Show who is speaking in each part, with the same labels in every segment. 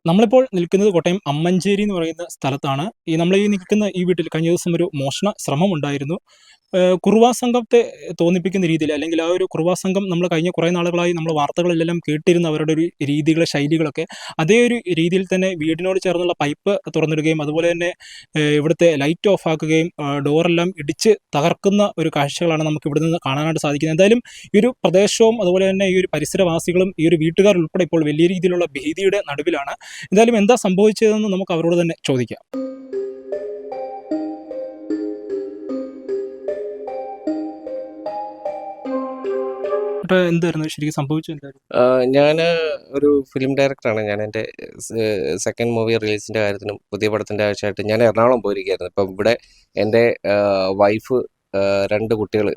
Speaker 1: നമ്മളിപ്പോൾ നിൽക്കുന്നത് കോട്ടയം അമ്മഞ്ചേരി എന്ന് പറയുന്ന സ്ഥലത്താണ്. നമ്മൾ നിൽക്കുന്ന ഈ വീട്ടിൽ കഴിഞ്ഞ ദിവസം ഒരു മോഷണ ശ്രമം ഉണ്ടായിരുന്നു. കുറുവാ സംഘത്തെ തോന്നിപ്പിക്കുന്ന രീതിയിൽ, അല്ലെങ്കിൽ ആ ഒരു കുറുവാ സംഘം നമ്മൾ കഴിഞ്ഞ കുറേ നാളുകളായി നമ്മൾ വാർത്തകളിലെല്ലാം കേട്ടിരുന്ന അവരുടെ ഒരു രീതികൾ, ശൈലികളൊക്കെ അതേ ഒരു രീതിയിൽ തന്നെ വീടിനോട് ചേർന്നുള്ള പൈപ്പ് തുറന്നിടുകയും അതുപോലെ തന്നെ ഇവിടുത്തെ ലൈറ്റ് ഓഫ് ആക്കുകയും ഡോറെല്ലാം ഇടിച്ച് തകർക്കുന്ന ഒരു കാഴ്ചകളാണ് നമുക്ക് ഇവിടെ നിന്ന് കാണാനായിട്ട് സാധിക്കുന്നത്. എന്തായാലും ഈ ഒരു പ്രദേശവും അതുപോലെ തന്നെ ഈ ഒരു പരിസരവാസികളും ഈ ഒരു വീട്ടുകാർ ഉൾപ്പെടെ ഇപ്പോൾ വലിയ രീതിയിലുള്ള ഭീതിയുടെ നടുവിലാണ്. എന്തായാലും എന്താ സംഭവിച്ചതെന്ന് നമുക്ക് അവരോട് തന്നെ ചോദിക്കാം. എന്തായിരുന്നു ശരിക്കും സംഭവിച്ചത്? എന്തായിരുന്നു?
Speaker 2: ഞാൻ ഒരു ഫിലിം ഡയറക്ടറാണ്. ഞാൻ എൻ്റെ സെക്കൻഡ് മൂവി റിലീസിൻ്റെ കാര്യത്തിനും പുതിയ പടത്തിൻ്റെ ആവശ്യമായിട്ട് ഞാൻ എറണാകുളം പോയിരിക്കുകയായിരുന്നു. ഇപ്പം ഇവിടെ എൻ്റെ വൈഫ്, 2 കുട്ടികൾ,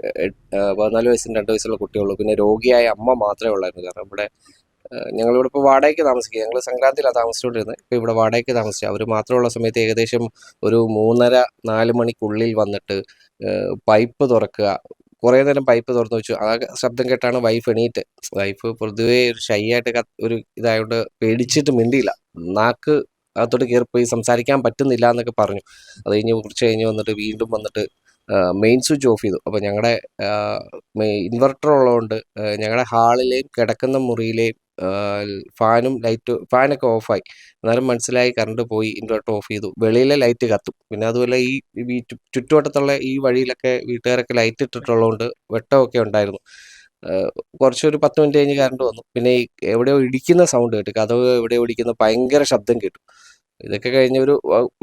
Speaker 2: 14 വയസ്സും 2 വയസ്സുള്ള കുട്ടികളുള്ളൂ. പിന്നെ രോഗിയായ അമ്മ മാത്രമേ ഉള്ളായിരുന്നു. കാരണം ഇവിടെ ഞങ്ങളിവിടെ ഇപ്പോൾ വാടകയ്ക്ക് താമസിക്കുക. ഞങ്ങൾ സംക്രാന്തിയിലാണ് താമസിച്ചുകൊണ്ടിരുന്നത്. ഇപ്പോൾ ഇവിടെ വാടകയ്ക്ക് താമസിച്ചു. അവർ മാത്രമുള്ള സമയത്ത് ഏകദേശം ഒരു 3:30-4 മണിക്കുള്ളിൽ വന്നിട്ട് പൈപ്പ് തുറക്കുക. കുറേ നേരം പൈപ്പ് തുറന്നു വെച്ചു. ആ ശബ്ദം കേട്ടാണ് വൈഫ് എണീറ്റ്. വൈഫ് പൊതുവേ ഒരു ഷൈ ആയിട്ട് ഒരു ഇതായതുകൊണ്ട് പേടിച്ചിട്ട് മിണ്ടിയില്ല. നാക്ക് അകത്തോട്ട് കയറിപ്പോയി, സംസാരിക്കാൻ പറ്റുന്നില്ല എന്നൊക്കെ പറഞ്ഞു. അത് കഴിഞ്ഞ് കുറച്ച് കഴിഞ്ഞ് വന്നിട്ട് വീണ്ടും വന്നിട്ട് മെയിൻ സ്വിച്ച് ഓഫ് ചെയ്തു. അപ്പോൾ ഞങ്ങളുടെ ഇൻവെർട്ടർ ഉള്ളതുകൊണ്ട് ഞങ്ങളുടെ ഹാളിലെയും കിടക്കുന്ന മുറിയിലെയും ഫാനൊക്കെ ഓഫായി. അന്നേരം മനസ്സിലായി കറണ്ട് പോയി, ഇൻവെർട്ടർ ഓഫ് ചെയ്തു. വെളിയിലെ ലൈറ്റ് കത്തും. പിന്നെ അതുപോലെ ഈ ചുറ്റുവട്ടത്തുള്ള ഈ വഴിയിലൊക്കെ വീട്ടുകാരൊക്കെ ലൈറ്റ് ഇട്ടിട്ടുള്ളതുകൊണ്ട് വെട്ടമൊക്കെ ഉണ്ടായിരുന്നു. കുറച്ചൊരു 10 മിനിറ്റ് കഴിഞ്ഞ് കറണ്ട് വന്നു. പിന്നെ ഈ എവിടെയോ ഇടിക്കുന്ന സൗണ്ട് കേട്ടു. കതവ് എവിടെയോ ഇടിക്കുന്ന ഭയങ്കര ശബ്ദം കേട്ടു. ഇതൊക്കെ കഴിഞ്ഞ് ഒരു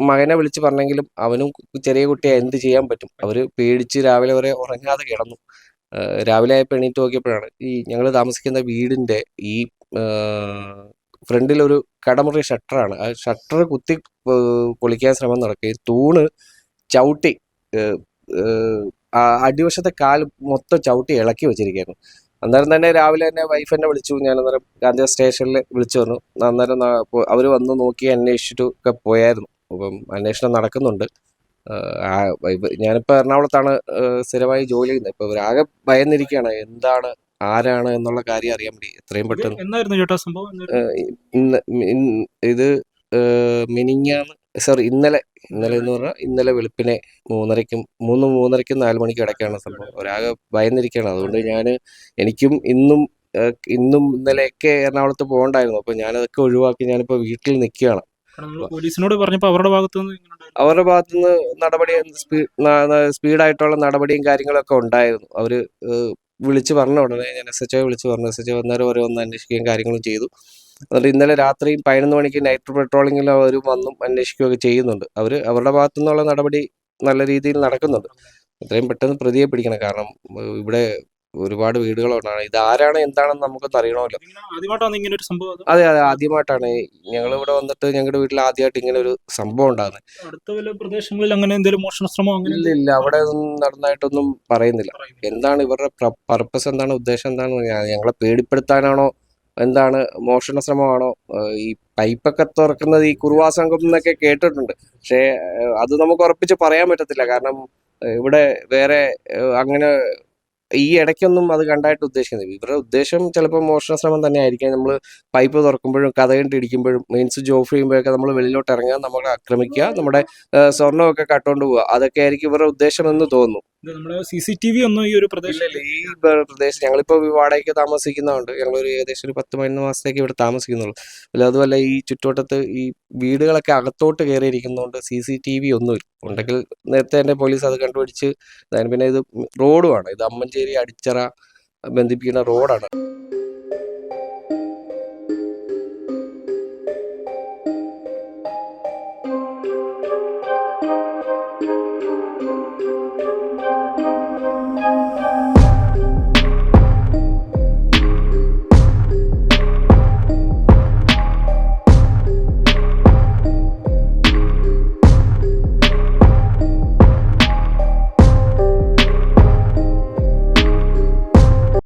Speaker 2: മകനെ വിളിച്ച് പറഞ്ഞെങ്കിലും അവനും ചെറിയ കുട്ടിയെ എന്ത് ചെയ്യാൻ പറ്റും. അവർ പേടിച്ച് രാവിലെ വരെ ഉറങ്ങാതെ കിടന്നു. രാവിലെ ആയപ്പോൾ എണീറ്റ് നോക്കിയപ്പോഴാണ് ഈ ഞങ്ങൾ താമസിക്കുന്ന വീടിൻ്റെ ഈ ഫ്രണ്ടിലൊരു കടമുറി ഷട്ടറാണ്. ആ ഷട്ടർ കുത്തി പൊളിക്കാൻ ശ്രമം നടക്കുകയും തൂണ് ചവിട്ടി അടിവശത്തെ കാല് മൊത്തം ചവിട്ടി ഇളക്കി വെച്ചിരിക്കുകയായിരുന്നു. അന്നേരം തന്നെ രാവിലെ തന്നെ വൈഫ് എന്നെ വിളിച്ചു. ഞാൻ അന്നേരം ഗാന്ധി സ്റ്റേഷനിൽ വിളിച്ചു പറഞ്ഞു. അന്നേരം അവർ വന്ന് നോക്കി അന്വേഷിച്ചിട്ട് ഒക്കെ പോയായിരുന്നു. അപ്പം അന്വേഷണം നടക്കുന്നുണ്ട്. ഞാനിപ്പോൾ എറണാകുളത്താണ് സ്ഥിരമായി ജോലി ചെയ്യുന്നത്. ഇപ്പോൾ ഇവരാകെ ഭയന്നിരിക്കുകയാണ്. എന്താണ്, ആരാണ് എന്നുള്ള കാര്യം അറിയാൻ വേണ്ടി എത്രയും പെട്ടെന്ന്.
Speaker 1: എന്നായിരുന്നു ചേട്ടാ സംഭവം?
Speaker 2: ഇത് മിനിഞ്ഞാന്ന്, സോറി ഇന്നലെ എന്ന് പറഞ്ഞാൽ ഇന്നലെ വെളുപ്പിനെ 3:30-ക്കും 4 മണിക്കും ഇടയ്ക്കാണ് സംഭവം. ഒരാകെ ഭയന്നിരിക്കുകയാണ്. അതുകൊണ്ട് എനിക്കും ഇന്നും ഇന്നലെയൊക്കെ എറണാകുളത്ത് പോകണ്ടായിരുന്നു. അപ്പോൾ ഞാനതൊക്കെ ഒഴിവാക്കി ഞാനിപ്പോൾ വീട്ടിൽ നിൽക്കുകയാണ്.
Speaker 1: പോലീസിനോട് പറഞ്ഞപ്പോൾ അവരുടെ
Speaker 2: ഭാഗത്തുനിന്ന് നടപടി, സ്പീഡായിട്ടുള്ള നടപടിയും കാര്യങ്ങളൊക്കെ ഉണ്ടായിരുന്നു. അവർ വിളിച്ച് പറഞ്ഞ ഉടനെ ഞാൻ SHO വിളിച്ച് പറഞ്ഞു. SHO വന്നേരം ഓരോ ഒന്ന് അന്വേഷിക്കുകയും കാര്യങ്ങളും ചെയ്തു. എന്നിട്ട് ഇന്നലെ രാത്രിയും 11 മണിക്ക് നൈറ്റ് പെട്രോളിങ്ങിൽ അവർ വന്നും അന്വേഷിക്കുകയൊക്കെ ചെയ്യുന്നുണ്ട്. അവരുടെ ഭാഗത്തു നിന്നുള്ള നടപടി നല്ല രീതിയിൽ നടക്കുന്നുണ്ട്. എത്രയും പെട്ടെന്ന് പ്രതിയെ പിടിക്കണം. കാരണം ഇവിടെ ഒരുപാട് വീടുകളുണ്ടാണ്. ഇത് ആരാണ് എന്താണെന്ന് നമുക്കൊന്ന് അറിയണമല്ലോ. അതെ, ആദ്യമായിട്ടാണ് ഞങ്ങളിവിടെ വന്നിട്ട് ഞങ്ങളുടെ വീട്ടിൽ ആദ്യമായിട്ട് ഇങ്ങനെ ഒരു സംഭവം ഉണ്ടാകുന്നത്.
Speaker 1: അടുത്ത വല്ല പ്രദേശങ്ങളിൽ അങ്ങനെ എന്തെങ്കിലും മോഷണ ശ്രമം?
Speaker 2: ഇല്ല, അവിടെ ഒന്നും നടന്നതായിട്ടൊന്നും പറയുന്നില്ല. എന്താണ് ഇവരുടെ പർപ്പസ്, എന്താണ് ഉദ്ദേശം, എന്താണ്? ഞങ്ങളെ പേടിപ്പെടുത്താനാണോ, എന്താണ്, മോഷണ ശ്രമമാണോ? ഈ പൈപ്പൊക്കെ തുറക്കുന്നത് ഈ കുറുവാ സംഘം എന്നൊക്കെ കേട്ടിട്ടുണ്ട്. പക്ഷേ അത് നമുക്ക് ഉറപ്പിച്ച് പറയാൻ പറ്റത്തില്ല. കാരണം ഇവിടെ വേറെ അങ്ങനെ ഈ ഇടയ്ക്കൊന്നും അത് കണ്ടായിട്ട് ഉദ്ദേശിക്കുന്നത്. ഇവരുടെ ഉദ്ദേശം ചിലപ്പോൾ മോഷണ ശ്രമം തന്നെ ആയിരിക്കാം. നമ്മൾ പൈപ്പ് തുറക്കുമ്പോഴും കതകണ്ട് ഇടിക്കുമ്പോഴും മെയിൻ സ്വിച്ച് ഓഫ് ചെയ്യുമ്പോഴൊക്കെ നമ്മൾ വെളിയിലോട്ട് ഇറങ്ങുക, നമ്മളെ ആക്രമിക്കുക, നമ്മുടെ സ്വർണ്ണമൊക്കെ കട്ടുകൊണ്ട് പോവുക, അതൊക്കെ ആയിരിക്കും ഇവരുടെ ഉദ്ദേശം എന്ന് തോന്നുന്നു.
Speaker 1: CCTV ഒന്നും ഈ ഒരു പ്രദേശം
Speaker 2: ഈ പ്രദേശം ഞങ്ങളിപ്പോൾ വാടകയ്ക്ക് താമസിക്കുന്നതുകൊണ്ട് ഞങ്ങളൊരു ഏകദേശം ഒരു 10-11 മാസത്തേക്ക് ഇവിടെ താമസിക്കുന്നുള്ളൂ. അല്ല, അതുമല്ല ഈ ചുറ്റുവട്ടത്ത് ഈ വീടുകളൊക്കെ അകത്തോട്ട് കയറിയിരിക്കുന്നതുകൊണ്ട് CCTV ഒന്നുമില്ല. ഉണ്ടെങ്കിൽ നേരത്തെ തന്നെ പോലീസ് അത് കണ്ടുപിടിച്ച്. പിന്നെ ഇത് റോഡുമാണ്. ഇത് അമ്മഞ്ചേരി അടിച്ചറ ബന്ധിപ്പിക്കുന്ന റോഡാണ്.